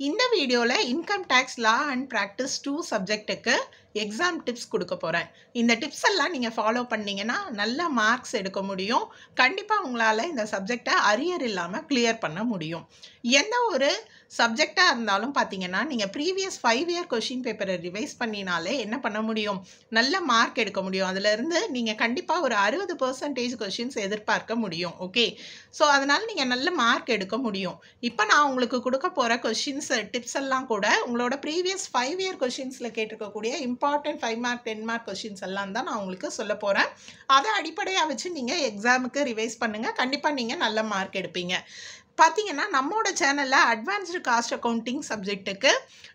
இந்த வீடியோல income tax law and practice 2 சப்ஜெக்ட்டுக்கு எக்ஸாம் டிப்ஸ் கொடுக்க போகிறேன். இந்த டிப்ஸ் எல்லாம் நீங்கள் ஃபாலோ பண்ணீங்கன்னா நல்ல மார்க்ஸ் எடுக்க முடியும். கண்டிப்பாக உங்களால் இந்த சப்ஜெக்டை அரியர் இல்லாமல் கிளியர் பண்ண முடியும். எந்த ஒரு சப்ஜெக்டாக இருந்தாலும் பார்த்தீங்கன்னா நீங்கள் ப்ரீவியஸ் 5 இயர் கொஷின் பேப்பரை ரிவைஸ் பண்ணினாலே என்ன பண்ண முடியும், நல்ல மார்க் எடுக்க முடியும். அதிலிருந்து நீங்கள் கண்டிப்பாக ஒரு 60% கொஷின்ஸ் எதிர்பார்க்க முடியும். ஓகே, ஸோ அதனால் நீங்கள் நல்ல மார்க் எடுக்க முடியும். இப்போ நான் உங்களுக்கு கொடுக்க போகிற கொஷின்ஸ் டிப்ஸ் எல்லாம் கூட உங்களோட ப்ரீவியஸ் 5 இயர் கொஷின்ஸில் கேட்டிருக்கக்கூடிய இம்பார்ட்டன்ட் 5 மார்க் 10 மார்க் கொஷின்ஸ் எல்லாம் தான் நான் உங்களுக்கு சொல்ல போகிறேன். அதை அடிப்படையாக வச்சு நீங்கள் எக்ஸாமுக்கு ரிவைஸ் பண்ணுங்கள். கண்டிப்பாக நீங்கள் நல்ல மார்க் எடுப்பீங்க. பார்த்தீங்கன்னா நம்மளோட சேனலில் அட்வான்ஸ்டு காஸ்ட் அக்கௌண்டிங் சப்ஜெக்ட்டுக்கு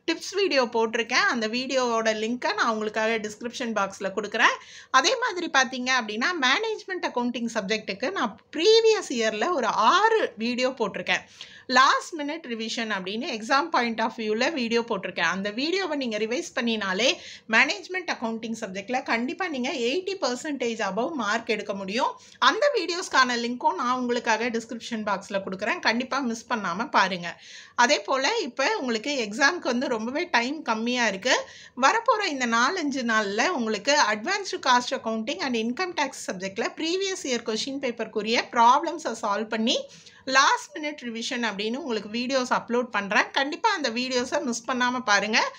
டிப்ஸ் வீடியோ போட்டிருக்கேன். அந்த வீடியோவோட லிங்க்கை நான் உங்களுக்காக டிஸ்கிரிப்ஷன் பாக்ஸில் கொடுக்குறேன். அதே மாதிரி பார்த்தீங்க அப்படின்னா மேனேஜ்மெண்ட் அக்கௌண்டிங் சப்ஜெக்ட்டுக்கு நான் ப்ரீவியஸ் இயரில் ஒரு 6 வீடியோ போட்டிருக்கேன். லாஸ்ட் மினிட் ரிவிஷன் அப்படின்னு எக்ஸாம் பாயிண்ட் ஆஃப் வியூவில் வீடியோ போட்டிருக்கேன். அந்த வீடியோவை நீங்கள் ரிவைஸ் பண்ணினாலே மேனேஜ்மெண்ட் அக்கௌண்டிங் சப்ஜெக்டில் கண்டிப்பாக நீங்கள் 80% அபவ் மார்க் எடுக்க முடியும். அந்த வீடியோஸ்க்கான லிங்க்கும் நான் உங்களுக்காக டிஸ்கிரிப்ஷன் பாக்ஸில் கொடுக்குறேன். கண்டிப்பாக மிஸ் பண்ணாமல் பாருங்கள். அதே போல் இப்போ உங்களுக்கு எக்ஸாமுக்கு வந்து ரொம்பவே டைம் கம்மியாக இருக்குது. வரப்போகிற இந்த 4-5 நாளில் உங்களுக்கு advanced cost accounting and income tax சப்ஜெக்டில் ப்ரீவியஸ் இயர் கொஷின் பேப்பருக்குரிய ப்ராப்ளம்ஸை சால்வ் பண்ணி லாஸ்ட் மினிட் ரிவிஷன் அப்படின்னு உங்களுக்கு வீடியோஸ் அப்லோட் பண்ணுறேன். கண்டிப்பாக அந்த வீடியோஸை மிஸ் பண்ணாமல் பாருங்கள்.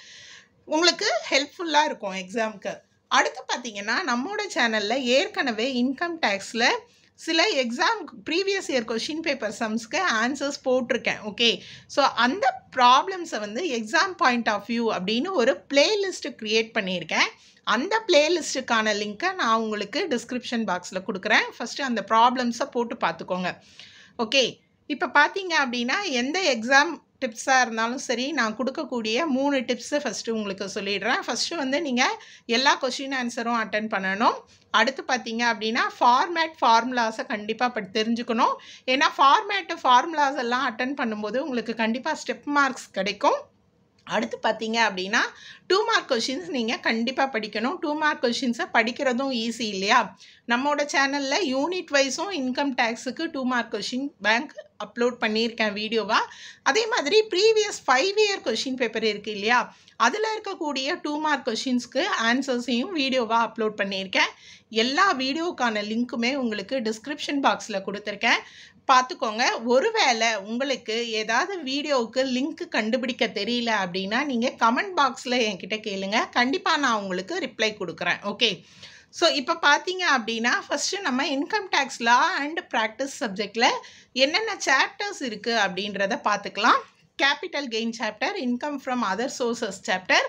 உங்களுக்கு ஹெல்ப்ஃபுல்லாக இருக்கும் எக்ஸாமுக்கு. அடுத்து பார்த்தீங்கன்னா நம்மளோட சேனலில் ஏற்கனவே இன்கம் டேக்ஸில் சில exam previous year question paper சம்ஸ்க்கு ஆன்சர்ஸ் போட்டிருக்கேன். ஓகே, ஸோ அந்த ப்ராப்ளம்ஸை வந்து எக்ஸாம் பாயிண்ட் ஆஃப் வியூ அப்படின்னு ஒரு பிளேலிஸ்ட்டு க்ரியேட் பண்ணியிருக்கேன். அந்த பிளேலிஸ்ட்டுக்கான லிங்க்கை நான் உங்களுக்கு டிஸ்கிரிப்ஷன் பாக்ஸில் கொடுக்குறேன். ஃபஸ்ட்டு அந்த ப்ராப்ளம்ஸை போட்டு பார்த்துக்கோங்க. ஓகே, இப்போ பார்த்தீங்க அப்படின்னா எந்த எக்ஸாம் டிப்ஸாக இருந்தாலும் சரி, நான் கொடுக்கக்கூடிய 3 டிப்ஸை ஃபஸ்ட்டு உங்களுக்கு சொல்லிடுறேன். ஃபஸ்ட்டு வந்து நீங்கள் எல்லா கொஷின் ஆன்சரும் அட்டன் பண்ணணும். அடுத்து பார்த்தீங்க அப்படின்னா ஃபார்முலாஸை கண்டிப்பாக தெரிஞ்சுக்கணும். ஏன்னா ஃபார்முலாஸ் எல்லாம் அட்டன் பண்ணும்போது உங்களுக்கு கண்டிப்பாக ஸ்டெப் மார்க்ஸ் கிடைக்கும். அடுத்து பார்த்தீங்க அப்படின்னா 2 மார்க் கொஷின்ஸ் நீங்கள் கண்டிப்பாக படிக்கணும். 2 மார்க் கொஷின்ஸை படிக்கிறதும் ஈஸி இல்லையா? நம்மளோட சேனலில் யூனிட் வைஸும் இன்கம் டேக்ஸுக்கு 2 மார்க் கொஷின் பேங்க் அப்லோட் பண்ணியிருக்கேன் வீடியோவாக. அதே மாதிரி ப்ரீவியஸ் 5 இயர் கொஷின் பேப்பர் இருக்குது இல்லையா, அதில் இருக்கக்கூடிய 2 மார்க் கொஷின்ஸ்க்கு ஆன்சர்ஸையும் வீடியோவாக அப்லோட் பண்ணியிருக்கேன். எல்லா வீடியோக்கான லிங்க்குமே உங்களுக்கு டிஸ்கிரிப்ஷன் பாக்ஸில் கொடுத்துருக்கேன், பார்த்துக்கோங்க. ஒருவேளை உங்களுக்கு ஏதாவது வீடியோவுக்கு லிங்க் கண்டுபிடிக்க தெரியல அப்படின்னா நீங்கள் கமெண்ட் பாக்ஸில் என்கிட்ட கேளுங்க. கண்டிப்பாக நான் உங்களுக்கு ரிப்ளை கொடுக்குறேன். ஓகே, ஸோ இப்போ பார்த்தீங்க அப்படின்னா ஃபஸ்ட்டு நம்ம income tax law and practice சப்ஜெக்டில் என்னென்ன சாப்டர்ஸ் இருக்குது அப்படின்றத பார்த்துக்கலாம். Capital gain chapter, income from other sources chapter,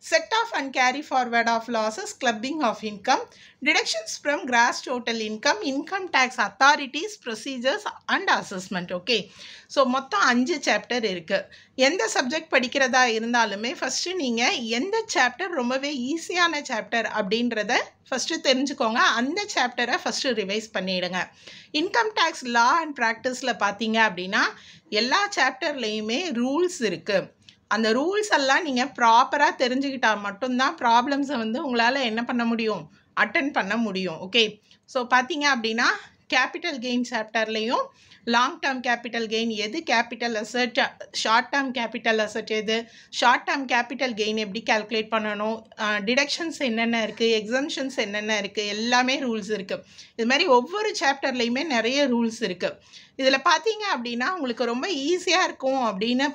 set off and carry forward of losses, clubbing of income, deductions from gross total income, income tax authorities, procedures and assessment. Okay, so மொத்தம் 5 chapter இருக்குது. எந்த subject படிக்கிறதா இருந்தாலுமே first நீங்கள் எந்த chapter ரொம்பவே ஈஸியான chapter அப்படின்றத ஃபஸ்ட்டு தெரிஞ்சுக்கோங்க. அந்த சாப்டரை ஃபஸ்ட்டு ரிவைஸ் பண்ணிவிடுங்க. இன்கம் டேக்ஸ் லா அண்ட் ப்ராக்டிஸில் பார்த்தீங்க அப்படின்னா எல்லா சாப்டர்லேயுமே ரூல்ஸ் இருக்குது. அந்த ரூல்ஸ் எல்லாம் நீங்கள் ப்ராப்பராக தெரிஞ்சுக்கிட்டால் மட்டும்தான் ப்ராப்ளம்ஸை வந்து உங்களால் என்ன பண்ண முடியும், அட்டன் பண்ண முடியும். ஓகே, ஸோ பார்த்தீங்க அப்படின்னா கேபிட்டல் கெயின் சாப்டர்லேயும் லாங் டேர்ம் கேபிட்டல் கெயின் எது, capital asset, short term capital asset எது, ஷார்ட் டேர்ம் கேபிட்டல் கெயின் எப்படி கால்குலேட் பண்ணணும், டிடக்ஷன்ஸ் என்னென்ன இருக்குது, எக்ஸம்ஷன்ஸ் என்னென்ன இருக்குது, எல்லாமே ரூல்ஸ் இருக்குது. இது மாதிரி ஒவ்வொரு சாப்டர்லேயுமே நிறைய ரூல்ஸ் இருக்குது. இதில் பார்த்தீங்க அப்படின்னா உங்களுக்கு ரொம்ப ஈஸியாக இருக்கும் அப்படின்னு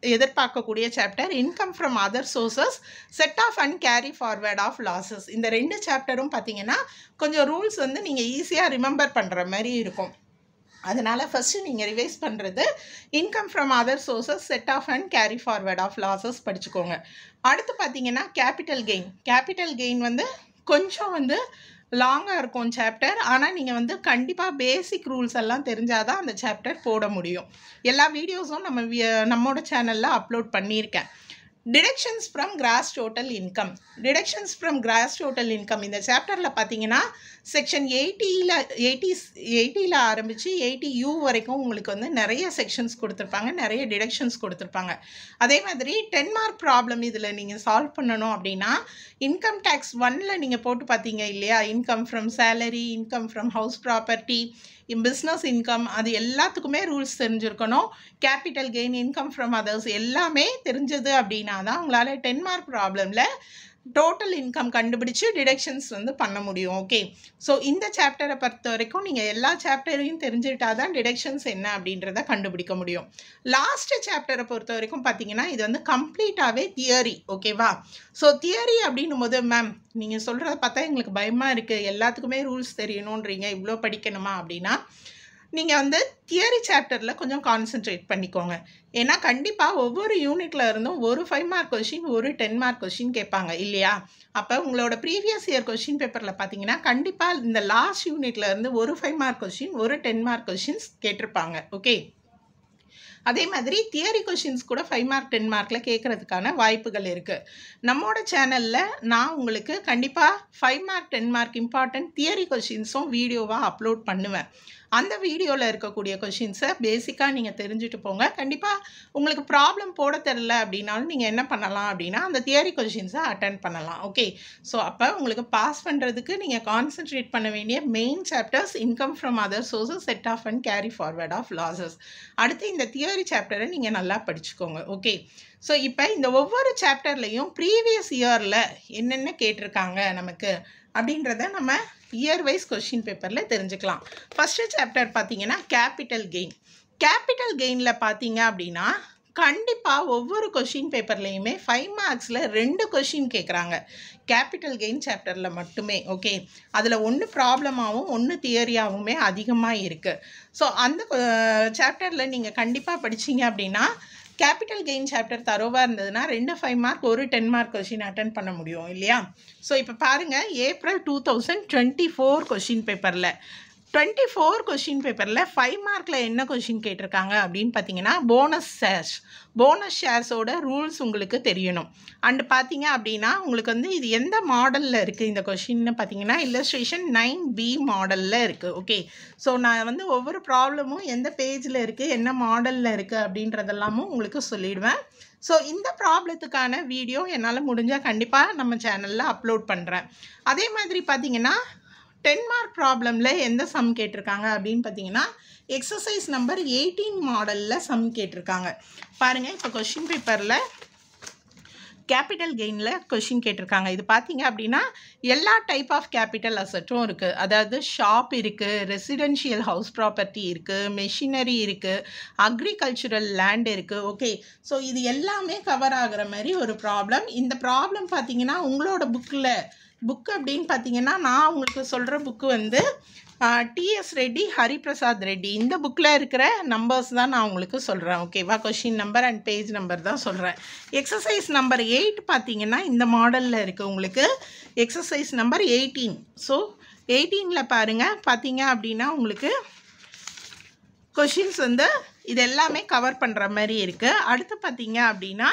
எதிர்பார்க்கக்கூடிய chapter income from other sources, set off and carry forward of losses. இந்த 2 சாப்டரும் பார்த்தீங்கன்னா கொஞ்சம் ரூல்ஸ் வந்து நீங்கள் ஈஸியாக ரிமெம்பர் பண்ணுற மாதிரி இருக்கும். அதனால் ஃபஸ்ட்டு நீங்கள் ரிவைஸ் பண்ணுறது income from other sources, set off and carry forward of losses படிச்சுக்கோங்க. அடுத்து பார்த்தீங்கன்னா கேபிட்டல் கெயின் வந்து கொஞ்சம் வந்து லாங்காக இருக்கும் சாப்டர். ஆனால் நீங்கள் வந்து கண்டிப்பாக பேசிக் ரூல்ஸ் எல்லாம் தெரிஞ்சால் தான் அந்த சாப்டர் போட முடியும். எல்லா வீடியோஸும் நம்மளோட சேனலில் அப்லோட் பண்ணியிருக்கேன். Deductions from gross total income இந்த சாப்டரில் பார்த்தீங்கன்னா செக்ஷன் 80ல் ஆரம்பித்து 80U வரைக்கும் உங்களுக்கு வந்து நிறைய செக்ஷன்ஸ் கொடுத்துருப்பாங்க, நிறைய டிடக்ஷன்ஸ் கொடுத்துருப்பாங்க. அதே மாதிரி 10 மார்க் ப்ராப்ளம் இதில் நீங்கள் சால்வ் பண்ணணும் அப்படின்னா இன்கம் டேக்ஸ் 1ல் நீங்கள் போட்டு பார்த்தீங்க இல்லையா, income from salary, income from house property, business income அது எல்லாத்துக்குமே ரூல்ஸ் தெரிஞ்சிருக்கணும். Capital gain, income from others எல்லாமே தெரிஞ்சது அப்படின்னா தான் உங்களால் 10 மார்க் ப்ராப்ளமில் டோட்டல் இன்கம் கண்டுபிடிச்சு டிடக்ஷன்ஸ் வந்து பண்ண முடியும். ஓகே, ஸோ இந்த சாப்டரை பொறுத்த வரைக்கும் நீங்கள் எல்லா சாப்டரையும் தெரிஞ்சுக்கிட்டா தான் டிடக்ஷன்ஸ் என்ன அப்படின்றத கண்டுபிடிக்க முடியும். லாஸ்ட் சாப்டரை பொறுத்த வரைக்கும் பார்த்தீங்கன்னா இது வந்து கம்ப்ளீட்டாகவே தியரி. ஓகேவா? ஸோ தியரி அப்படின்னும் போது மேம் நீங்கள் சொல்கிறத பார்த்தா எங்களுக்கு பயமாக இருக்குது, எல்லாத்துக்குமே ரூல்ஸ் தெரியணுன்றீங்க, இவ்வளோ படிக்கணுமா அப்படின்னா நீங்கள் வந்து தியரி சாப்டரில் கொஞ்சம் கான்சென்ட்ரேட் பண்ணிக்கோங்க. ஏன்னா கண்டிப்பாக ஒவ்வொரு யூனிட்டில் இருந்தும் ஒரு 5 மார்க் கொஷின், ஒரு 10 மார்க் கொஷின் கேட்பாங்க இல்லையா? அப்போ உங்களோட ப்ரீவியஸ் இயர் கொஷின் பேப்பரில் பார்த்தீங்கன்னா கண்டிப்பாக இந்த லாஸ்ட் யூனிட்ல இருந்து ஒரு 5 மார்க் கொஷின், ஒரு 10 மார்க் கொஷின்ஸ் கேட்டிருப்பாங்க. ஓகே, அதே மாதிரி தியரி கொஷின்ஸ் கூட 5 மார்க் 10 மார்க்கில் கேட்குறதுக்கான வாய்ப்புகள் இருக்குது. நம்மளோட சேனலில் நான் உங்களுக்கு கண்டிப்பாக 5 மார்க் 10 மார்க் இம்பார்ட்டன்ட் தியரி கொஷின்ஸும் வீடியோவாக அப்லோட் பண்ணுவேன். அந்த வீடியோவில் இருக்கக்கூடிய கொஷின்ஸை பேசிக்காக நீங்கள் தெரிஞ்சுட்டு போங்க. கண்டிப்பாக உங்களுக்கு ப்ராப்ளம் போட தெரில அப்படின்னாலும் நீங்கள் என்ன பண்ணலாம் அப்படின்னா அந்த தியரி கொஷின்ஸை அட்டென்ட் பண்ணலாம். ஓகே, ஸோ அப்போ உங்களுக்கு பாஸ் பண்ணுறதுக்கு நீங்கள் கான்சென்ட்ரேட் பண்ண வேண்டிய main chapters income from other sources, set off and carry forward of losses. அடுத்து இந்த தியரி சாப்டரை நீங்கள் நல்லா படிச்சுக்கோங்க. ஓகே, ஸோ இப்போ இந்த ஒவ்வொரு சாப்டர்லையும் ப்ரீவியஸ் இயரில் என்னென்ன கேட்டிருக்காங்க நமக்கு அப்படின்றத நம்ம இயர் வைஸ் கொஷின் பேப்பரில் தெரிஞ்சுக்கலாம். ஃபஸ்ட்டு சாப்டர் பார்த்தீங்கன்னா கேபிட்டல் கெயின். கேபிட்டல் கெயினில் பார்த்தீங்க அப்படின்னா கண்டிப்பாக ஒவ்வொரு கொஷின் பேப்பர்லேயுமே 5 மார்க்ஸில் 2 கொஷின் கேட்குறாங்க கேபிட்டல் கெயின் சாப்டரில் மட்டுமே. ஓகே, அதில் ஒன்று ப்ராப்ளமாகவும் ஒன்று தியரியாகவுமே அதிகமாக இருக்குது. ஸோ அந்த சாப்டரில் நீங்கள் கண்டிப்பாக படிச்சிங்க அப்படின்னா கேபிட்டல் கெயின் சாப்டர் தரோவாக இருந்ததுன்னா 2 5 மார்க், ஒரு 10 மார்க் கொஷின் அட்டன் பண்ண முடியும் இல்லையா? ஸோ இப்போ பாருங்கள், ஏப்ரல் 2024 கொஷின் பேப்பரில் 24 கொஷின் பேப்பரில் 5 மார்க்கில் என்ன கொஷின் கேட்டிருக்காங்க அப்படின்னு பார்த்தீங்கன்னா போனஸ் ஷேர்ஸோட ரூல்ஸ் உங்களுக்கு தெரியணும். அண்டு பார்த்தீங்க அப்படின்னா உங்களுக்கு வந்து இது எந்த மாடலில் இருக்குது இந்த கொஷின்னு பார்த்தீங்கன்னா இல்லஸ்ட்ரேஷன் 9B மாடலில் இருக்குது. ஓகே, ஸோ நான் வந்து ஒவ்வொரு ப்ராப்ளமும் எந்த பேஜில் இருக்குது, என்ன மாடலில் இருக்குது அப்படின்றதெல்லாமும் உங்களுக்கு சொல்லிடுவேன். ஸோ இந்த ப்ராப்ளத்துக்கான வீடியோ என்னால் முடிஞ்சால் கண்டிப்பாக நம்ம சேனலில் அப்லோட் பண்ணுறேன். அதே மாதிரி பார்த்தீங்கன்னா 10 மார்க் ப்ராப்ளமில் எந்த சம் கேட்டிருக்காங்க அப்படின்னு பார்த்தீங்கன்னா எக்ஸசைஸ் நம்பர் 18 மாடலில் சம் கேட்டிருக்காங்க. பாருங்கள், இப்போ கொஷின் பேப்பரில் கேபிட்டல் கெயினில் கொஷின் கேட்டிருக்காங்க. இது பார்த்தீங்க அப்படின்னா எல்லா டைப் ஆஃப் கேபிட்டல் அசட்டும் இருக்குது. அதாவது ஷாப் இருக்குது, ரெசிடென்ஷியல் ஹவுஸ் ப்ராப்பர்ட்டி இருக்குது, மெஷினரி இருக்குது, அக்ரிகல்ச்சுரல் லேண்ட் இருக்குது. ஓகே, ஸோ இது எல்லாமே கவர் ஆகிற மாதிரி ஒரு ப்ராப்ளம். இந்த ப்ராப்ளம் பார்த்தீங்கன்னா உங்களோட புக்கு அப்படின்னு பார்த்தீங்கன்னா நான் உங்களுக்கு சொல்கிற புக்கு வந்து டிஎஸ் ரெட்டி, ஹரிபிரசாத் ரெட்டி, இந்த புக்கில் இருக்கிற நம்பர்ஸ் தான் நான் உங்களுக்கு சொல்கிறேன். ஓகேவா? Question number and page number தான் சொல்கிறேன். எக்ஸசைஸ் நம்பர் 8 பார்த்தீங்கன்னா இந்த மாடலில் இருக்குது உங்களுக்கு எக்ஸசைஸ் நம்பர் 18. ஸோ 18ல் பார்த்தீங்க அப்படின்னா உங்களுக்கு கொஷின்ஸ் வந்து இது எல்லாமே கவர் பண்ணுற மாதிரி இருக்குது. அடுத்து பார்த்தீங்க அப்படின்னா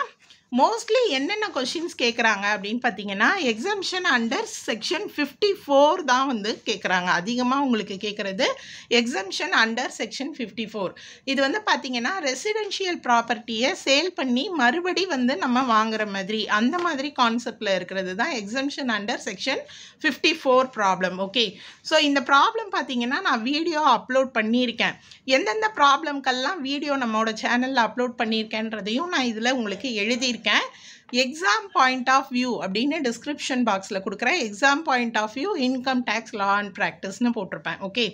மோஸ்ட்லி என்னென்ன கொஷின்ஸ் கேட்குறாங்க அப்படின்னு பார்த்தீங்கன்னா எக்ஸம்ஷன் அண்டர் செக்ஷன் 54 தான் வந்து கேட்குறாங்க. அதிகமாக உங்களுக்கு கேட்குறது எக்ஸம்ஷன் அண்டர் செக்ஷன் 54. இது வந்து பார்த்தீங்கன்னா ரெசிடென்ஷியல் ப்ராப்பர்ட்டியை சேல் பண்ணி மறுபடி வந்து நம்ம வாங்குற மாதிரி அந்த மாதிரி கான்செப்டில் இருக்கிறது தான் exemption under section 54 problem. Okay, so இந்த ப்ராப்ளம் பார்த்தீங்கன்னா நான் வீடியோ அப்லோட் பண்ணியிருக்கேன். எந்தெந்த ப்ராப்ளம்கெல்லாம் வீடியோ நம்மளோட சேனலில் அப்லோட் பண்ணியிருக்கேன்றதையும் நான் இதில் உங்களுக்கு எழுதியிருக்கேன். எக்ஸாம் பாயிண்ட் ஆஃப் வியூ அப்படின்னு டிஸ்கிரிப்ஷன் பாக்ஸில் கொடுக்குறேன். Exam point of view income tax law and ப்ராக்டிஸ்னு போட்டிருப்பேன். ஓகே,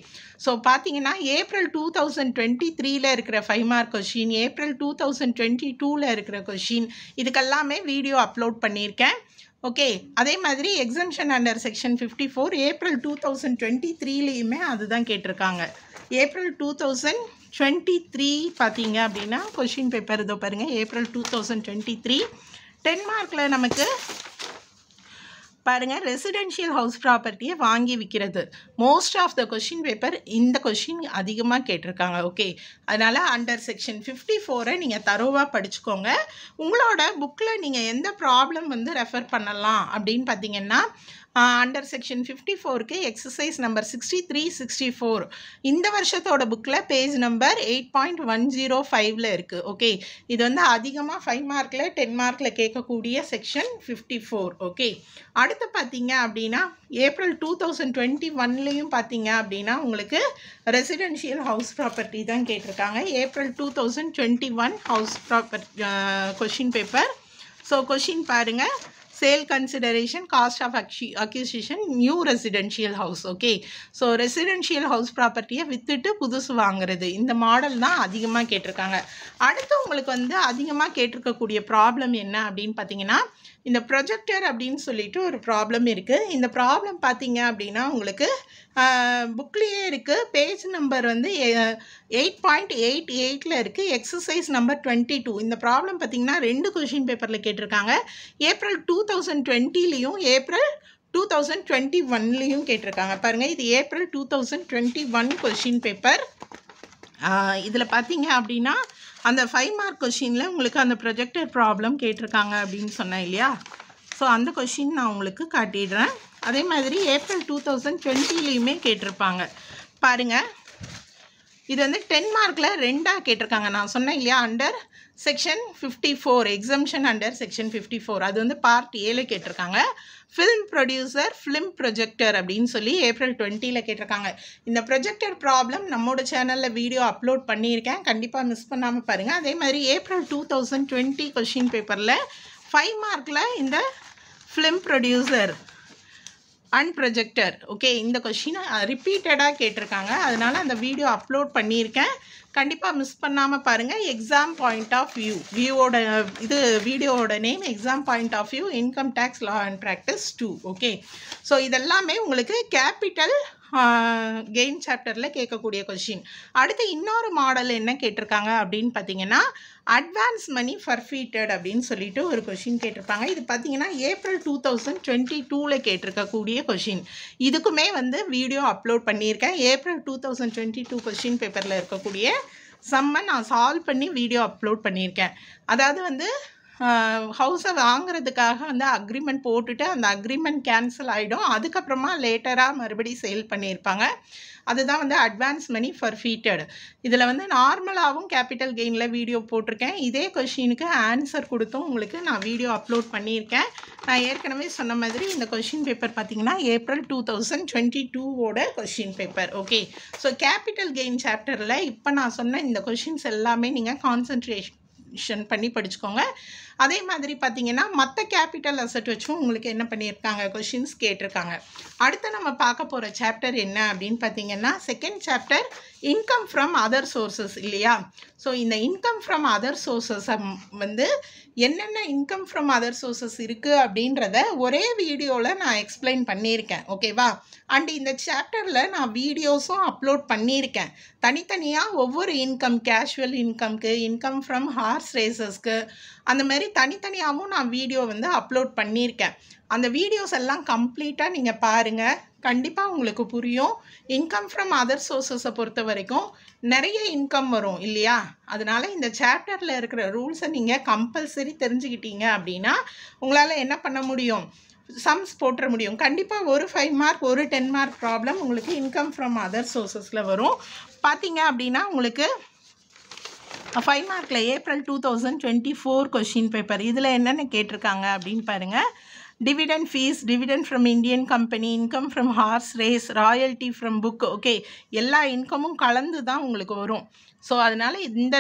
ஸோ பார்த்தீங்கன்னா ஏப்ரல் 2023 இருக்கிற 5 மார்க் கொஷின், ஏப்ரல் 2022 இருக்கிற கொஷின், இதுக்கெல்லாமே வீடியோ அப்லோட் பண்ணியிருக்கேன். ஓகே, அதே மாதிரி எக்ஸம்ஷன் அண்டர் செக்ஷன் 54 ஏப்ரல் 2023லேயுமே அதுதான் கேட்டிருக்காங்க. ஏப்ரல் 2023 பார்த்தீங்க அப்படின்னா கொஷின் பேப்பர் இதோ பாருங்கள், ஏப்ரல் 2023 10 மார்க்கில் நமக்கு பாருங்கள் ரெசிடென்ஷியல் ஹவுஸ் ப்ராப்பர்ட்டியை வாங்கி விற்கிறது. Most of the question paper இந்த கொஷின் அதிகமாக கேட்டிருக்காங்க. ஓகே, அதனால் அண்டர் செக்ஷன் 54 நீங்கள் தரோவாக படிச்சுக்கோங்க. உங்களோட புக்கில் நீங்கள் எந்த ப்ராப்ளம் வந்து ரெஃபர் பண்ணலாம் அப்படின்னு பார்த்தீங்கன்னா அண்டர் செக்ஷன் 54க்கு எக்ஸசைஸ் நம்பர் 63, 64 இந்த வருஷத்தோட புக்கில் பேஜ் நம்பர் 8.105ல் இருக்குது. ஓகே, இது வந்து அதிகமாக 5 மார்க்கில் 10 மார்க்கில் கேட்கக்கூடிய செக்ஷன் 54. ஓகே, அடுத்து அடுத்து பார்த்தீங்க அப்படின்னா ஏப்ரல் 2021லேயும் பார்த்தீங்க அப்படின்னா உங்களுக்கு ரெசிடென்ஷியல் ஹவுஸ் ப்ராப்பர்ட்டி தான் கேட்டிருக்காங்க. April 2021 house property question paper. So question பாருங்கள். Sale consideration, cost of acquisition, new residential house. Okay, so residential house ப்ராப்பர்ட்டியை விற்றுட்டு புதுசு வாங்குறது, இந்த மாடல் தான் அதிகமாக கேட்டிருக்காங்க. அடுத்து உங்களுக்கு வந்து அதிகமாக கேட்டிருக்கக்கூடிய ப்ராப்ளம் என்ன அப்படின்னு பார்த்தீங்கன்னா, இந்த ப்ரொஜெக்டர் அப்படின்னு சொல்லிட்டு ஒரு ப்ராப்ளம் இருக்குது. இந்த ப்ராப்ளம் பார்த்தீங்க அப்படின்னா உங்களுக்கு புக்லேயே இருக்குது. பேஜ் நம்பர் வந்து 8.88 இருக்குது. Exercise number 22. இந்த ப்ராப்ளம் பார்த்தீங்கன்னா 2 கொஷின் பேப்பரில் கேட்டிருக்காங்க. ஏப்ரல் 2020லேயும் ஏப்ரல் 2021லேயும் கேட்டிருக்காங்க. பாருங்கள், இது ஏப்ரல் 2021 கொஷின் பேப்பர். இதில் பார்த்தீங்க அப்படின்னா அந்த 5 மார்க் கொஷினில் உங்களுக்கு அந்த ப்ரொஜெக்டர் ப்ராப்ளம் கேட்டிருக்காங்க அப்படின்னு சொன்னேன் இல்லையா? ஸோ அந்த கொஷின் நான் உங்களுக்கு காட்டிடுறேன். அதே மாதிரி ஏப்ரல் 2020லேயுமே கேட்டிருப்பாங்க. பாருங்கள், இது வந்து 10 மார்க்கில் 2ஆக கேட்டிருக்காங்க. நான் சொன்னேன் இல்லையா, under section 54, exemption under section 54, அது வந்து பார்ட் ஏல கேட்டிருக்காங்க. ஃபிலிம் ப்ரொடியூசர், ஃபிலிம் ப்ரொஜெக்டர் அப்படின்னு சொல்லி ஏப்ரல் 20ல் கேட்டிருக்காங்க. இந்த ப்ரொஜெக்டர் ப்ராப்ளம் நம்மளோட சேனலில் வீடியோ அப்லோட் பண்ணியிருக்கேன், கண்டிப்பாக மிஸ் பண்ணாமல் பாருங்கள். அதே மாதிரி ஏப்ரல் 2020 கொஷின் பேப்பரில் 5 மார்க்கில் இந்த film producer and projector, okay, இந்த கொஷினை ரிப்பீட்டடாக கேட்டிருக்காங்க. அதனால் அந்த வீடியோ அப்லோட் பண்ணியிருக்கேன், கண்டிப்பாக மிஸ் பண்ணாமல் பாருங்கள். எக்ஸாம் பாயிண்ட் ஆஃப் வியூவோட இது வீடியோவோட name exam point of view income tax law and practice 2. Okay, so இதெல்லாமே உங்களுக்கு கேபிட்டல் கெயின் சாப்டரில் கேட்கக்கூடிய கொஷின். அடுத்து இன்னொரு மாடல் என்ன கேட்டிருக்காங்க அப்படின்னு பார்த்தீங்கன்னா, அட்வான்ஸ் மணி ஃபர்ஃபீட்டட் அப்படின்னு சொல்லிட்டு ஒரு கொஷின் கேட்டிருப்பாங்க. இது பார்த்தீங்கன்னா ஏப்ரல் 2022ல் கேட்டிருக்கக்கூடிய கொஷின். இதுக்குமே வந்து வீடியோ அப்லோட் பண்ணியிருக்கேன். ஏப்ரல் 2022 கொஷின் பேப்பரில் இருக்கக்கூடிய சம்மை நான் சால்வ் பண்ணி வீடியோ அப்லோட் பண்ணியிருக்கேன். அதாவது வந்து ஹவுஸை வாங்குறதுக்காக வந்து அக்ரிமெண்ட் போட்டுட்டு அந்த அக்ரிமெண்ட் கேன்சல் ஆகிடும், அதுக்கப்புறமா லேட்டராக மறுபடியும் சேல் பண்ணியிருப்பாங்க. அதுதான் வந்து அட்வான்ஸ் மணி ஃபர்ஃபீட்டட். இதில் வந்து நார்மலாகவும் கேபிட்டல் கெயினில் வீடியோ போட்டிருக்கேன். இதே கொஷினுக்கு ஆன்சர் கொடுத்தும் உங்களுக்கு நான் வீடியோ அப்லோட் பண்ணியிருக்கேன். நான் ஏற்கனவே சொன்ன மாதிரி இந்த கொஷின் பேப்பர் பார்த்தீங்கன்னா ஏப்ரல் 2022ஓட question paper. Okay, so capital gain சாப்டரில் இப்போ நான் சொன்ன இந்த கொஷின்ஸ் எல்லாமே நீங்கள் கான்சன்ட்ரேஷன் பண்ணி படிச்சுக்கோங்க. அதே மாதிரி பார்த்தீங்கன்னா மற்ற கேபிட்டல் அசட் வச்சும் உங்களுக்கு என்ன பண்ணியிருக்காங்க, கொஷின்ஸ் கேட்டிருக்காங்க. அடுத்து நம்ம பார்க்க போகிற சாப்டர் என்ன அப்படின்னு பார்த்தீங்கன்னா, second chapter income from other sources இல்லையா? ஸோ இந்த இன்கம் ஃப்ரம் அதர் சோர்சஸை வந்து என்னென்ன இன்கம் ஃப்ரம் அதர் சோர்சஸ் இருக்குது அப்படின்றத ஒரே வீடியோவில் நான் எக்ஸ்பிளைன் பண்ணியிருக்கேன். ஓகேவா? அண்ட் இந்த சாப்டரில் நான் வீடியோஸும் அப்லோட் பண்ணியிருக்கேன். தனித்தனியாக ஒவ்வொரு இன்கம், கேஷுவல் இன்கம்க்கு, இன்கம் ஃப்ரம் ஹார்ஸ் ரேசஸ்க்கு, அந்த மாதிரி தனித்தனியாகவும் நான் வீடியோ வந்து அப்லோட் பண்ணியிருக்கேன். அந்த வீடியோஸ் எல்லாம் கம்ப்ளீட்டாக நீங்கள் பாருங்கள், கண்டிப்பாக உங்களுக்கு புரியும். இன்கம் ஃப்ரம் அதர் சோர்சஸை பொறுத்த வரைக்கும் நிறைய இன்கம் வரும் இல்லையா? அதனால் இந்த சாப்டரில் இருக்கிற ரூல்ஸை நீங்கள் கம்பல்சரி தெரிஞ்சுக்கிட்டீங்க அப்படின்னா உங்களால் என்ன பண்ண முடியும், சம்ஸ் போட்டுற முடியும். கண்டிப்பாக ஒரு 5 மார்க் ஒரு 10 மார்க் ப்ராப்ளம் உங்களுக்கு இன்கம் ஃப்ரம் அதர் சோர்சஸில் வரும். பார்த்தீங்க அப்படின்னா உங்களுக்கு 5 மார்க்கில் ஏப்ரல் 2024 கொஷின் பேப்பர் இதில் என்னென்ன கேட்டிருக்காங்க அப்படின்னு பாருங்கள். Dividend fees, dividend from Indian company, income from hours race, royalty from book, okay, எல்லா இன்கமும் கலந்து தான் உங்களுக்கு வரும். ஸோ அதனால் இந்த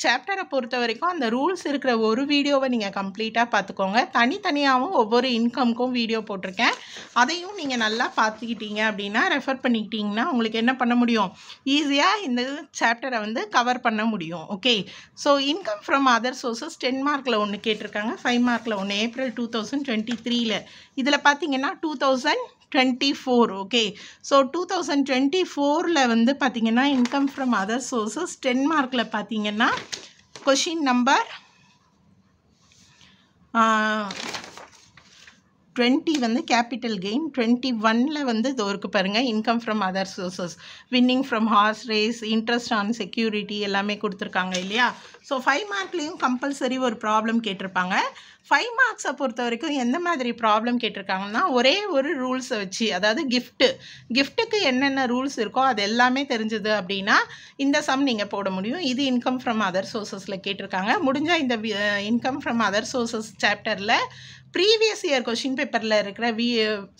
சாப்டரை பொறுத்த வரைக்கும் அந்த ரூல்ஸ் இருக்கிற ஒரு வீடியோவை நீங்கள் கம்ப்ளீட்டாக பார்த்துக்கோங்க. தனித்தனியாகவும் ஒவ்வொரு இன்கம்க்கும் வீடியோ போட்டிருக்கேன், அதையும் நீங்கள் நல்லா பார்த்துக்கிட்டீங்க அப்படின்னா, ரெஃபர் பண்ணிக்கிட்டிங்கன்னா உங்களுக்கு என்ன பண்ண முடியும், ஈஸியாக இந்த சாப்டரை வந்து கவர் பண்ண முடியும். Okay, so income from other sources 10 மார்க்கில் ஒன்று கேட்டிருக்காங்க, 5 மார்க்கில் ஒன்று, ஏப்ரல் 2023ல். இதில் பார்த்தீங்கன்னா 2024. ஓகே, ஸோ 2024ல் வந்து பார்த்தீங்கன்னா இன்கம் ஃப்ரம் அதர் சோர்சஸ் 10 மார்க்கில் பார்த்தீங்கன்னா கொஷின் நம்பர் 20 வந்து கேபிட்டல் கெயின், 21ல் வந்து இது இருக்குது பாருங்கள், income from other sources, winning from hours race, interest on security எல்லாமே கொடுத்துருக்காங்க இல்லையா? ஸோ 5 மார்க்லேயும் கம்பல்சரி ஒரு ப்ராப்ளம் கேட்டிருப்பாங்க. 5 மார்க்ஸை பொறுத்த வரைக்கும் எந்த மாதிரி ப்ராப்ளம் கேட்டிருக்காங்கன்னா, ஒரே ஒரு ரூல்ஸை வச்சு, அதாவது கிஃப்ட்டுக்கு என்னென்ன ரூல்ஸ் இருக்கோ அது எல்லாமே தெரிஞ்சது அப்படின்னா இந்த சம் நீங்கள் போட முடியும். இது இன்கம் ஃப்ரம் அதர் சோர்சஸில் கேட்டிருக்காங்க. முடிஞ்சால் இந்த இன்கம் ஃப்ரம் அதர் சோர்சஸ் சாப்டரில் ப்ரீவியஸ் இயர் கொஷின் பேப்பரில் இருக்கிற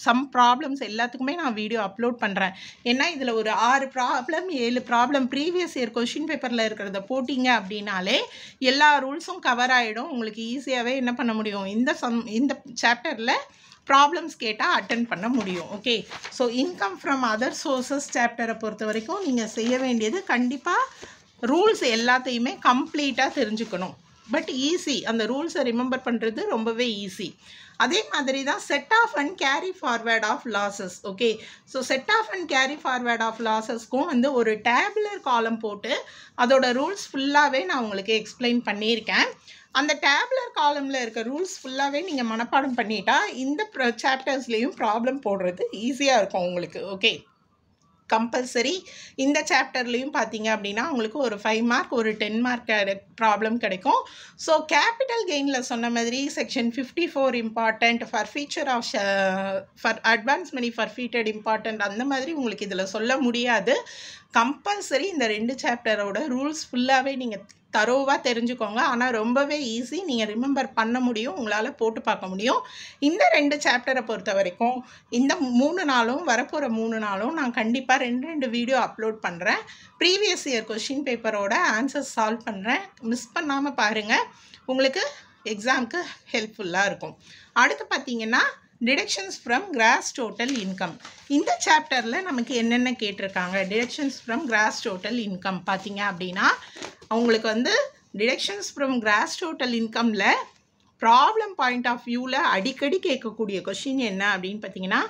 சம் ப்ராப்ளம்ஸ் எல்லாத்துக்குமே நான் வீடியோ அப்லோட் பண்ணுறேன். ஏன்னா இதில் ஒரு 6 problem 7 problem previous year question பேப்பரில் இருக்கிறத போட்டிங்க அப்படின்னாலே எல்லா ரூல்ஸும் கவர் ஆகிடும். உங்களுக்கு ஈஸியாகவே என்ன பண்ண முடியும், இந்த சாப்டரில் ப்ராப்ளம்ஸ் கேட்டால் அட்டன் பண்ண முடியும். Okay, so income from other sources சாப்டரை பொறுத்த வரைக்கும் நீங்கள் செய்ய வேண்டியது கண்டிப்பாக ரூல்ஸ் எல்லாத்தையுமே கம்ப்ளீட்டாக தெரிஞ்சுக்கணும். பட் ஈஸி, அந்த ரூல்ஸை ரிமெம்பர் பண்ணுறது ரொம்பவே ஈஸி. அதே மாதிரி தான் set off and carry forward of losses. Okay, so set off and carry forward of லாஸஸ்க்கும் வந்து ஒரு டேபுலர் காலம் போட்டு அதோட ரூல்ஸ் ஃபுல்லாகவே நான் உங்களுக்கு எக்ஸ்பிளைன் பண்ணியிருக்கேன். அந்த டேபுலர் காலமில் இருக்க ரூல்ஸ் ஃபுல்லாகவே நீங்கள் மனப்பாடம் பண்ணிட்டா இந்த சாப்டர்ஸ்லேயும் ப்ராப்ளம் போடுறது ஈஸியாக இருக்கும் உங்களுக்கு. ஓகே, கம்பல்சரி இந்த சாப்டர்லேயும் பார்த்தீங்க அப்படின்னா உங்களுக்கு ஒரு 5 மார்க் ஒரு 10 மார்க் ப்ராப்ளம் கிடைக்கும். ஸோ கேபிட்டல் கெயினில் சொன்ன மாதிரி section 54 important, forfeiture of for advance money forfeited important, அந்த மாதிரி உங்களுக்கு இதில் சொல்ல முடியாது. கம்பல்சரி இந்த 2 சாப்டரோட ரூல்ஸ் ஃபுல்லாகவே நீங்கள் தரோவாக தெரிஞ்சுக்கோங்க. ஆனால் ரொம்பவே ஈஸி, நீங்கள் ரிமெம்பர் பண்ண முடியும், உங்களால் போட்டு பார்க்க முடியும். இந்த 2 சாப்டரை பொறுத்த வரைக்கும் இந்த 3 நாளும் வரப்போகிற 3 நாளும் நான் கண்டிப்பாக 2 வீடியோ அப்லோட் பண்ணுறேன். ப்ரீவியஸ் இயர் கொஷின் பேப்பரோட ஆன்சர்ஸ் சால்வ் பண்ணுறேன். மிஸ் பண்ணாமல் பாருங்கள், உங்களுக்கு எக்ஸாமுக்கு ஹெல்ப்ஃபுல்லாக இருக்கும். அடுத்து பார்த்தீங்கன்னா deductions from gross total income. இந்த சாப்டரில் நமக்கு என்னென்ன கேட்டிருக்காங்க, deductions from gross total income பார்த்தீங்க அப்படின்னா அவங்களுக்கு வந்து டிடக்ஷன்ஸ் ஃப்ரம் கிராஸ் டோட்டல் இன்கமில் ப்ராப்ளம் பாயிண்ட் ஆஃப் வியூவில் அடிக்கடி கேட்கக்கூடிய கொஷின் என்ன அப்படின்னு பார்த்தீங்கன்னா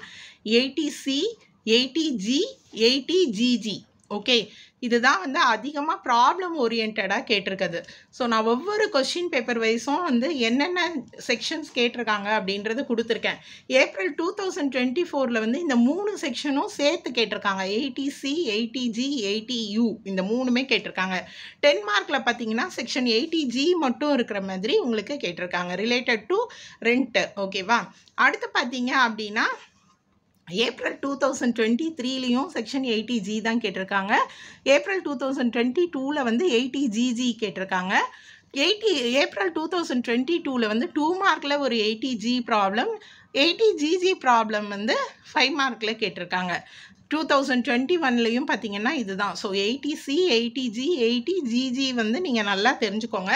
80C 80G 80GG. ஓகே, இதுதான் வந்து அதிகமாக ப்ராப்ளம் ஓரியன்டாக கேட்டிருக்குது. ஸோ நான் ஒவ்வொரு கொஷின் பேப்பர் வைஸும் வந்து என்னென்ன செக்ஷன்ஸ் கேட்டிருக்காங்க அப்படின்றது கொடுத்துருக்கேன். ஏப்ரல் 2024 வந்து இந்த 3 செக்ஷனும் சேர்த்து கேட்டிருக்காங்க. 80C 80G 80U இந்த 3மே கேட்டிருக்காங்க. 10 மார்க்கில் பார்த்தீங்கன்னா செக்ஷன் 80G மட்டும் இருக்கிற மாதிரி உங்களுக்கு கேட்டிருக்காங்க, ரிலேட்டட் டு ரெண்ட். ஓகேவா, அடுத்து பார்த்தீங்க அப்படின்னா ஏப்ரல் 2023லேயும் செக்ஷன் 80G தான் கேட்டிருக்காங்க. ஏப்ரல் 2022 வந்து 80GG கேட்டிருக்காங்க. ஏப்ரல் 2022 வந்து 2 மார்க்கில் ஒரு 80G ப்ராப்ளம், 80GG ப்ராப்ளம் வந்து 5 மார்க்கில் கேட்டிருக்காங்க. 2021லேயும் பார்த்தீங்கன்னா இதுதான். ஸோ 80C 80G 80GG வந்து நீங்கள் நல்லா தெரிஞ்சுக்கோங்க.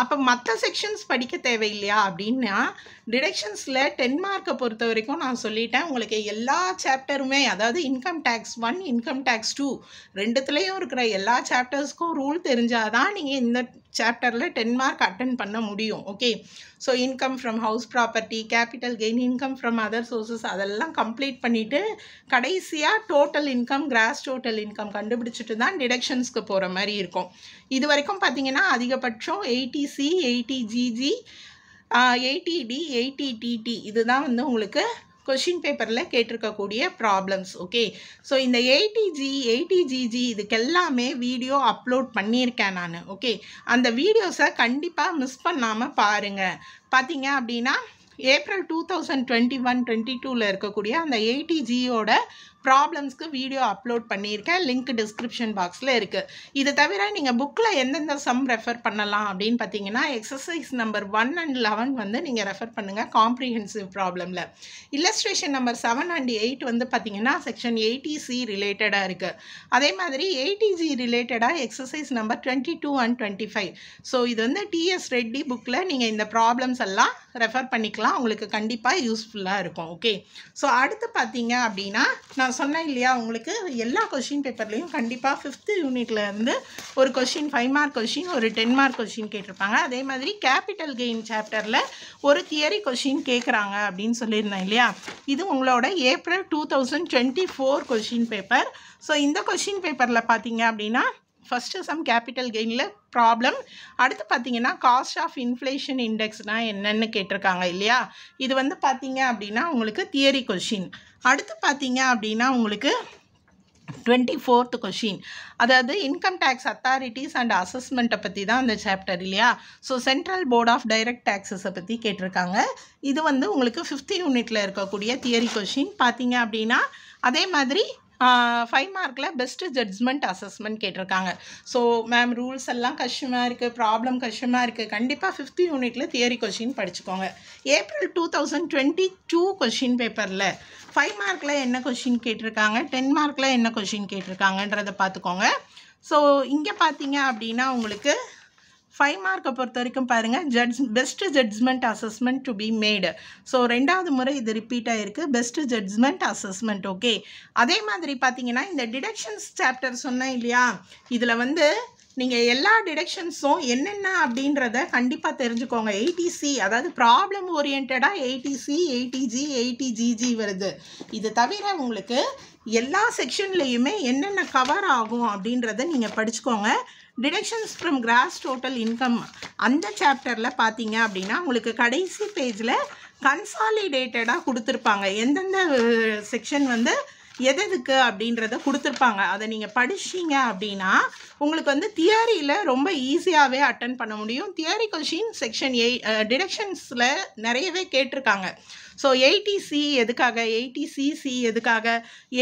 அப்போ மற்ற செக்ஷன்ஸ் படிக்க தேவையில்லையா அப்படின்னா டிடக்ஷன்ஸில் 10 மார்க்கை பொறுத்த வரைக்கும் நான் சொல்லிட்டேன். உங்களுக்கு எல்லா சாப்டருமே, அதாவது இன்கம் டேக்ஸ் 1 இன்கம் டேக்ஸ் 2 ரெண்டுத்துலேயும் இருக்கிற எல்லா சாப்டர்ஸ்க்கும் ரூல் தெரிஞ்சாதான் நீங்கள் இந்த சாப்டரில் 10 மார்க் அட்டன் பண்ண முடியும். Okay, so income from house property, capital gain, income from other sources அதெல்லாம் கம்ப்ளீட் பண்ணிவிட்டு கடைசியாக total income cross total income கண்டுபிடிச்சிட்டு தான் டிடக்ஷன்ஸ்க்கு போகிற மாதிரி இருக்கும். இது வரைக்கும் பார்த்தீங்கன்னா அதிகபட்சம் 80C 80GG 80D 80TT இதுதான் வந்து உங்களுக்கு கொஷின் பேப்பரில் கேட்டிருக்கக்கூடிய ப்ராப்ளம்ஸ். ஓகே, ஸோ இந்த 80G 80GG இதுக்கெல்லாமே வீடியோ அப்லோட் பண்ணியிருக்கேன் நான். ஓகே, அந்த வீடியோஸை கண்டிப்பாக மிஸ் பண்ணாமல் பாருங்கள். பார்த்தீங்க அப்படின்னா ஏப்ரல் 2021-22 இருக்கக்கூடிய அந்த 80Gயோட ப்ராப்ளம்ஸ்க்கு வீடியோ அப்லோட் பண்ணியிருக்கேன். லிங்க் டிஸ்கிரிப்ஷன் பாக்ஸில் இருக்குது. இது தவிர நீங்கள் புக்கில் எந்தெந்த சம் ரெஃபர் பண்ணலாம் அப்படின்னு பார்த்தீங்கன்னா எக்ஸசைஸ் நம்பர் 1 and 11 வந்து நீங்கள் ரெஃபர் பண்ணுங்கள் காம்ப்ரிஹென்சிவ் ப்ராப்ளமில். இல்லஸ்ட்ரேஷன் நம்பர் 7 and 8 வந்து பார்த்தீங்கன்னா செக்ஷன் 80C ரிலேட்டடாக இருக்குது. அதே மாதிரி 80G ரிலேட்டடாக எக்ஸசைஸ் நம்பர் 22 and 25. ஸோ இது வந்து TS ரெட்டி புக்கில் நீங்கள் இந்த ப்ராப்ளம்ஸ் எல்லாம் ரெஃபர் பண்ணிக்கலாம், உங்களுக்கு கண்டிப்பாக யூஸ்ஃபுல்லாக இருக்கும். ஓகே, ஸோ அடுத்து பார்த்தீங்க அப்படின்னா நான் சொன்னேன் இல்லையா, உங்களுக்கு எல்லா கொஷின் பேப்பர்லேயும் கண்டிப்பாக 5th யூனிட்ல இருந்து ஒரு கொஷின் 5 மார்க் கொஷின் ஒரு 10 மார்க் கொஷின் கேட்டிருப்பாங்க. அதே மாதிரி கேபிட்டல் கெயின் சாப்டரில் ஒரு தியரி கொஷின் கேட்குறாங்க அப்படின்னு சொல்லியிருந்தேன் இல்லையா, இது உங்களோட ஏப்ரல் 2024 கொஷின் பேப்பர். ஸோ இந்த கொஷின் பேப்பரில் பார்த்தீங்க அப்படின்னா ஃபஸ்ட்டு சம் கேபிட்டல் கெயினில் ப்ராப்ளம், அடுத்து பார்த்தீங்கன்னா காஸ்ட் ஆஃப் இன்ஃப்ளேஷன் இண்டெக்ஸ்னால் என்னென்னு கேட்டிருக்காங்க இல்லையா. இது வந்து பார்த்தீங்க அப்படின்னா உங்களுக்கு தியரி கொஷின். அடுத்து பார்த்தீங்க அப்படின்னா உங்களுக்கு 24th கொஷின், அதாவது இன்கம் டேக்ஸ் அத்தாரிட்டிஸ் அண்ட் அசஸ்மெண்ட்டை பற்றி தான் அந்த சாப்டர் இல்லையா. So central board of direct டேக்ஸஸை பற்றி கேட்டிருக்காங்க. இது வந்து உங்களுக்கு 5th யூனிட்டில் இருக்கக்கூடிய தியரி கொஷின் பார்த்தீங்க அப்படின்னா. அதே மாதிரி 5 மார்க்கில் பெஸ்ட்டு ஜட்ஜ்மெண்ட் அசஸ்மெண்ட் கேட்டிருக்காங்க. ஸோ மேம் ரூல்ஸ் எல்லாம் கஷ்டமாக இருக்குது, ப்ராப்ளம் கஷ்டமாக இருக்குது. கண்டிப்பாக 5th யூனிட்டில் தியரி கொஷின் படிச்சுக்கோங்க. ஏப்ரல் 2022 கொஷின் பேப்பரில் 5 மார்க்கில் என்ன கொஷின் கேட்டிருக்காங்க, 10 மார்க்கில் என்ன கொஷின் கேட்டிருக்காங்கன்றதை பார்த்துக்கோங்க. ஸோ இங்கே பார்த்தீங்க அப்படின்னா உங்களுக்கு 5 மார்க்கை பொறுத்த வரைக்கும் பாருங்கள், best judgement assessment to be made. So 2வது முறை இது ரிப்பீட் ஆகிருக்கு, பெஸ்ட் ஜட்ஜ்மெண்ட் அசஸ்மெண்ட். ஓகே, அதே மாதிரி பார்த்தீங்கன்னா இந்த டிடக்ஷன்ஸ் சாப்டர் சொன்னேன் இல்லையா, இதில் வந்து நீங்கள் எல்லா டிடக்ஷன்ஸும் என்னென்ன அப்படின்றத கண்டிப்பாக தெரிஞ்சுக்கோங்க. 80C அதாவது ப்ராப்ளம் ஓரியன்டாக 80C 80G 80GG வருது. இது தவிர உங்களுக்கு எல்லா செக்ஷன்லேயுமே என்னென்ன கவர் ஆகும் அப்படின்றத நீங்கள் படிச்சுக்கோங்க. Deductions from gross total income அந்த சாப்டரில் பார்த்தீங்க அப்படின்னா உங்களுக்கு கடைசி பேஜில் கன்சாலிடேட்டடாக கொடுத்துருப்பாங்க, எந்தெந்த செக்ஷன் வந்து எதுக்கு அப்படின்றத கொடுத்துருப்பாங்க. அதை நீங்கள் படிச்சிங்க அப்படின்னா உங்களுக்கு வந்து தியரியில் ரொம்ப ஈஸியாகவே அட்டன் பண்ண முடியும். தியரி கொஷின் செக்ஷன் டிடக்ஷன்ஸில் நிறையவே கேட்டிருக்காங்க. ஸோ 80C எதுக்காக, 80CC எதுக்காக,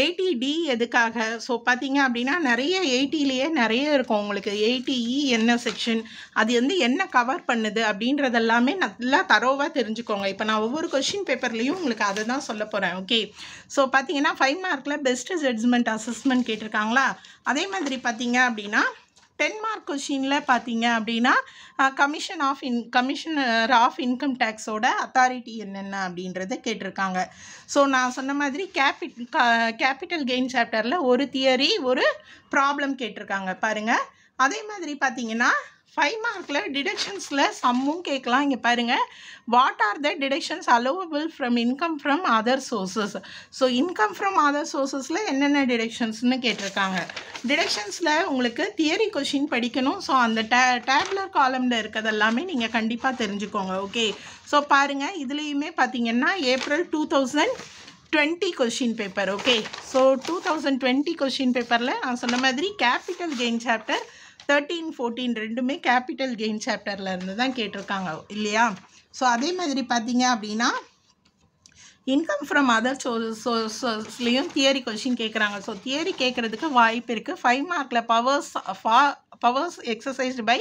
80D எதுக்காக. ஸோ பார்த்தீங்க அப்படின்னா நிறைய 80லேயே நிறைய இருக்கும் உங்களுக்கு. 80E என்ன செக்ஷன், அது வந்து என்ன கவர் பண்ணுது அப்படின்றதெல்லாமே நல்லா தரோவாக தெரிஞ்சுக்கோங்க. இப்போ நான் ஒவ்வொரு கொஷின் பேப்பர்லேயும் உங்களுக்கு அதை தான் சொல்ல போகிறேன். ஓகே, ஸோ பார்த்தீங்கன்னா 5 மார்க்கில் பெஸ்ட் ஜட்ஜ்மெண்ட் அசஸ்மெண்ட் கேட்டிருக்காங்களா. அதே மாதிரி பார்த்தீங்க அப்படின்னா 10 மார்க் கொஷினில் பார்த்தீங்க அப்படின்னா கமிஷனர் ஆஃப் இன்கம் டேக்ஸோட அத்தாரிட்டி என்னென்ன அப்படின்றத கேட்டிருக்காங்க. ஸோ நான் சொன்ன மாதிரி கேபிட்டல் கெயின் சாப்டரில் ஒரு தியரி ஒரு ப்ராப்ளம் கேட்டிருக்காங்க பாருங்கள். அதே மாதிரி பார்த்தீங்கன்னா 5 மார்க்கில் டிடக்ஷன்ஸில் சம்மும் கேட்கலாம். இங்கே பாருங்கள், what are the deductions allowable from income from other sources. So income from other சோர்ஸஸில் என்னென்ன டிடக்ஷன்ஸ்னு கேட்டிருக்காங்க. டிடக்ஷன்ஸில் உங்களுக்கு தியரி கொஷின் படிக்கணும். ஸோ அந்த டேபுலர் காலமில் இருக்கிறதெல்லாமே நீங்கள் கண்டிப்பாக தெரிஞ்சுக்கோங்க. ஓகே, ஸோ பாருங்கள், இதுலேயுமே பார்த்தீங்கன்னா April 2020 question paper. Okay, so 2020 question பேப்பரில் நான் சொன்ன மாதிரி கேபிட்டல் கெயின் சாப்டர் 13, 14 ரெண்டுமே கேபிட்டல் கெயின் சாப்டரில் இருந்து தான் கேட்டிருக்காங்க இல்லையா. ஸோ அதே மாதிரி பார்த்தீங்க அப்படின்னா இன்கம் ஃப்ரம் அதர் சோர்ஸஸ்லேயும் தியரி கொஷின் கேட்குறாங்க. ஸோ தியரி கேட்குறதுக்கு வாய்ப்பு இருக்குது. 5 மார்க்கில் powers exercised by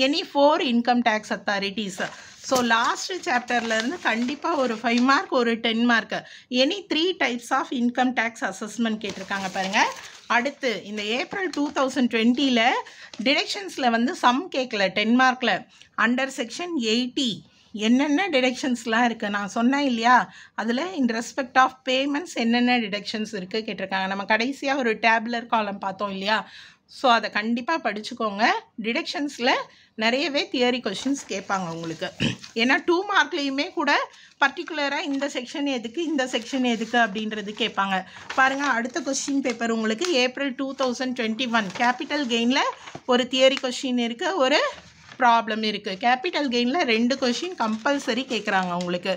any 4 income tax authorities. So last சாப்டர்லேருந்து கண்டிப்பாக ஒரு 5 மார்க் ஒரு 10 mark any 3 types of income tax assessment கேட்டிருக்காங்க பாருங்கள். அடுத்து இந்த ஏப்ரல் 2020 டிடக்ஷன்ஸில் வந்து சம் கேட்கல 10 மார்க்கில். அண்டர் செக்ஷன் 80 என்னென்ன டிடக்ஷன்ஸ்லாம் இருக்குது நான் சொன்னேன் இல்லையா, அதில் இன் ரெஸ்பெக்ட் ஆஃப் பேமெண்ட்ஸ் என்னென்ன டிடக்ஷன்ஸ் இருக்குது கேட்டிருக்காங்க. நம்ம கடைசியாக ஒரு டேபுலர் காலம் பார்த்தோம் இல்லையா, ஸோ அதை கண்டிப்பாக படிச்சுக்கோங்க. டிடக்ஷன்ஸில் நிறையவே தியரி கொஷின்ஸ் கேட்பாங்க உங்களுக்கு. ஏன்னா 2 மார்க்லேயுமே கூட பர்டிகுலராக இந்த செக்ஷன் எதுக்கு இந்த செக்ஷன் எதுக்கு அப்படின்றது கேட்பாங்க பாருங்கள். அடுத்த கொஷின் பேப்பர் உங்களுக்கு ஏப்ரல் 2021 கேபிட்டல் கெயினில் ஒரு தியரி கொஷின் இருக்குது, ஒரு ப்ராப்ளம் இருக்குது. கேபிட்டல் கெயினில் 2 கொஷின் கம்பல்சரி கேட்குறாங்க உங்களுக்கு.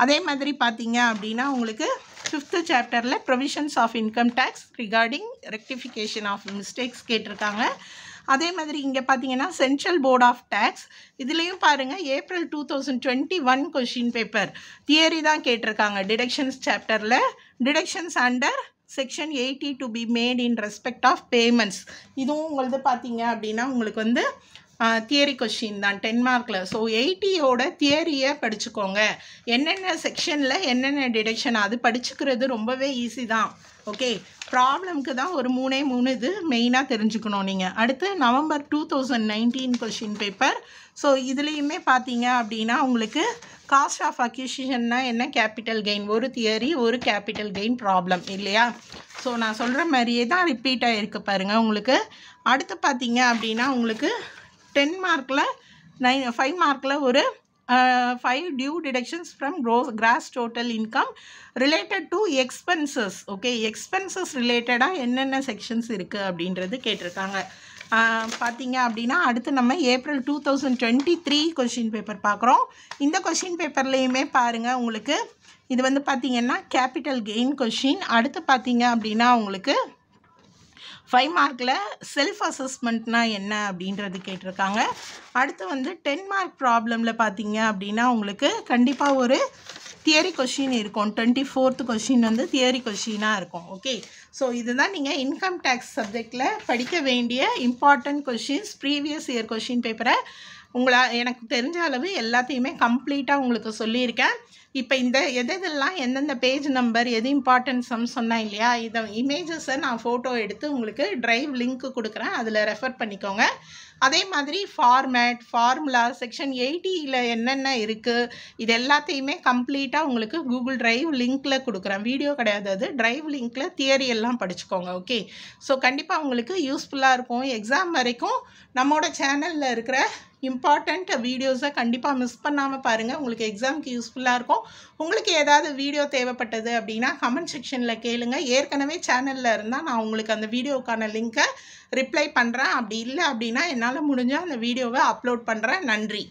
அதே மாதிரி பார்த்தீங்க அப்படின்னா உங்களுக்கு 5th சாப்டரில் provisions of income tax regarding rectification of mistakes கேட்டிருக்காங்க. அதே மாதிரி இங்கே பார்த்தீங்கன்னா சென்ட்ரல் போர்ட் ஆஃப் டேக்ஸ் இதுலேயும் பாருங்கள் ஏப்ரல் 2021 கொஷின் பேப்பர் தியரி தான் கேட்டிருக்காங்க. டிடக்ஷன்ஸ் சாப்டரில் deductions under section 80 to be made in respect of payments. இதுவும் உங்களுக்கு பார்த்தீங்க அப்படின்னா உங்களுக்கு வந்து தியரி கொஷின் தான் 10 மார்க்கில். ஸோ 80யோட தியரியை படிச்சுக்கோங்க. என்னென்ன செக்ஷனில் என்னென்ன டிடக்ஷன் அது படிச்சுக்கிறது ரொம்பவே ஈஸி தான். ஓகே, ப்ராப்ளம்க்கு தான் ஒரு 3 இது மெயினாக தெரிஞ்சுக்கணும் நீங்கள். அடுத்து நவம்பர் 2019 கொஷின் பேப்பர். ஸோ இதுலேயுமே பார்த்தீங்க அப்படின்னா உங்களுக்கு காஸ்ட் ஆஃப் அக்யூசிஷன்னா என்ன, கேபிட்டல் கெயின் ஒரு தியரி ஒரு கேபிட்டல் கெயின் ப்ராப்ளம் இல்லையா. ஸோ நான் சொல்கிற மாதிரியே தான் ரிப்பீட் ஆகிருக்கு பாருங்கள் உங்களுக்கு. அடுத்து பார்த்தீங்க அப்படின்னா உங்களுக்கு 10 மார்க்கில் 5 மார்க்கில் ஒரு 5 due deductions from gross total income related to expenses. Okay, expenses ரிலேட்டடாக என்னென்ன செக்ஷன்ஸ் இருக்குது அப்படின்றது கேட்டிருக்காங்க. பார்த்தீங்க அப்படின்னா அடுத்து நம்ம ஏப்ரல் 2023 கொஷின் பேப்பர் பார்க்குறோம். இந்த கொஷின் பேப்பர்லேயுமே பாருங்கள் உங்களுக்கு இது வந்து பார்த்திங்கன்னா கேபிட்டல் கெயின் கொஷின். அடுத்து பார்த்தீங்க அப்படின்னா உங்களுக்கு 5 மார்க்கில் செல்ஃப் அசஸ்மெண்ட்னா என்ன அப்படின்றது கேட்டிருக்காங்க. அடுத்து வந்து 10 மார்க் ப்ராப்ளமில் பார்த்தீங்க அப்படின்னா உங்களுக்கு கண்டிப்பாக ஒரு தியரி கொஷின் இருக்கும். 24th கொஷின் வந்து தியரி கொஷினாக இருக்கும். ஓகே, ஸோ இதுதான் நீங்கள் இன்கம் டேக்ஸ் சப்ஜெக்டில் படிக்க வேண்டிய important questions. Previous year question பேப்பரை எனக்கு தெரிஞ்ச அளவு எல்லாத்தையுமே கம்ப்ளீட்டாக உங்களுக்கு சொல்லியிருக்கேன். இப்போ இந்த எதெல்லாம் எந்தெந்த பேஜ் நம்பர் எது இம்பார்ட்டன்ட் சொன்னேன் இல்லையா, இதை இமேஜஸை நான் ஃபோட்டோ எடுத்து உங்களுக்கு ட்ரைவ் லிங்க் கொடுக்குறேன், அதில் ரெஃபர் பண்ணிக்கோங்க. அதே மாதிரி ஃபார்மேட், ஃபார்முலா, செக்ஷன் 80ல் என்னென்ன இருக்குது இது எல்லாத்தையுமே கம்ப்ளீட்டாக உங்களுக்கு கூகுள் ட்ரைவ் லிங்க்கில் கொடுக்குறேன். வீடியோ கிடையாது, அது ட்ரைவ் லிங்க்கில் தியரி எல்லாம் படிச்சுக்கோங்க. ஓகே, ஸோ கண்டிப்பாக உங்களுக்கு யூஸ்ஃபுல்லாக இருக்கும். எக்ஸாம் வரைக்கும் நம்மளோட சேனலில் இருக்கிற இம்பார்ட்டண்ட் வீடியோஸை கண்டிப்பாக மிஸ் பண்ணாமல் பாருங்கள். உங்களுக்கு எக்ஸாமுக்கு யூஸ்ஃபுல்லாக இருக்கும். உங்களுக்கு ஏதாவது வீடியோ தேவைப்பட்டது அப்படின்னா கமெண்ட் செக்ஷனில் கேளுங்க. ஏற்கனவே சேனலில் இருந்தால் நான் உங்களுக்கு அந்த வீடியோக்கான லிங்க்கை ரிப்ளை பண்ணுறேன். அப்படி இல்லை அப்படின்னா என்னால் முடிஞ்சால் அந்த வீடியோவை அப்லோட் பண்ணுறேன். நன்றி.